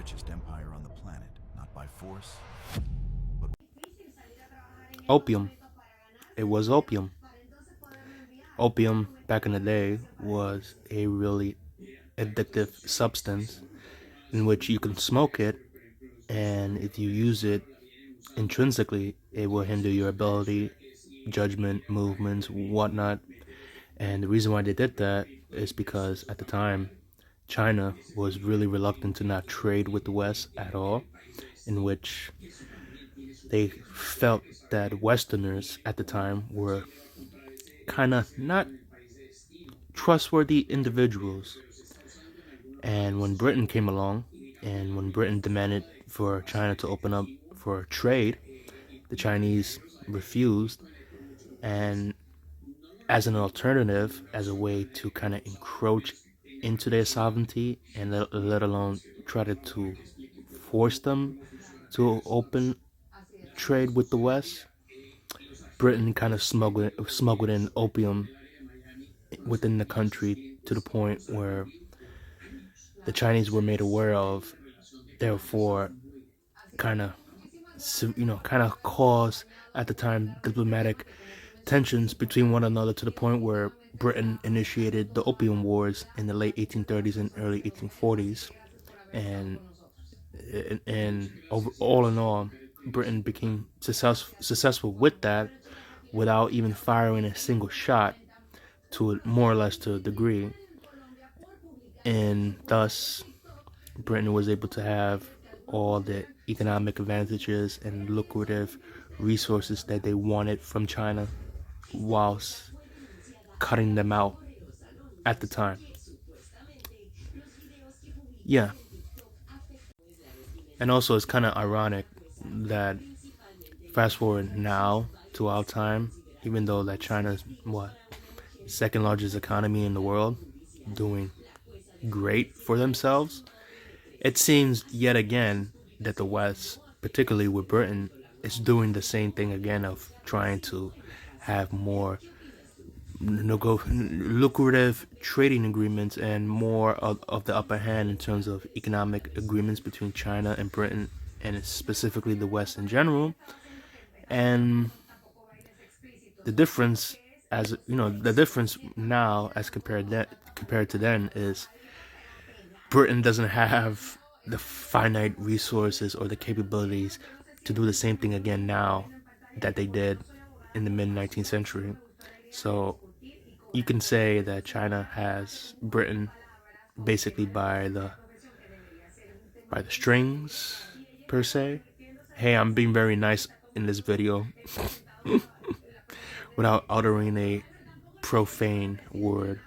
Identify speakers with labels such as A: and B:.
A: richest empire on the planet, not by force.
B: Opium. It was opium. Opium back in the day was a really addictive substance in which you can smoke it, and if you use it intrinsically, it will hinder your ability, judgment, movements, whatnot. And the reason why they did that is because at the time, China was really reluctant to not trade with the West at all, in which they felt that Westerners at the time were kind of not trustworthy individuals. And when Britain came along, and when Britain demanded for China to open up for trade, the Chinese refused. And as an alternative, as a way to kind of encroach into their sovereignty, and let alone try to force them to open trade with the West, Britain kind of smuggled in opium within the country to the point where the Chinese were made aware of. Therefore, kind of kind of caused at the time diplomatic tensions between one another to the point where Britain initiated the Opium Wars in the late 1830s and early 1840s, and all in all, Britain became successful with that without even firing a single shot, to more or less to a degree, and thus Britain was able to have all the economic advantages and lucrative resources that they wanted from China, whilst cutting them out at the time. Yeah. And also, it's kind of ironic that fast forward now to our time, even though that China's second largest economy in the world, doing great for themselves, it seems yet again that the West, particularly with Britain, is doing the same thing again of trying to have more lucrative trading agreements and more of the upper hand in terms of economic agreements between China and Britain, and specifically the West in general. And the difference, the difference now as compared to then is Britain doesn't have the finite resources or the capabilities to do the same thing again now that they did in the mid 19th century. So you can say that China has Britain basically by the strings per se. Hey, I'm being very nice in this video without uttering a profane word.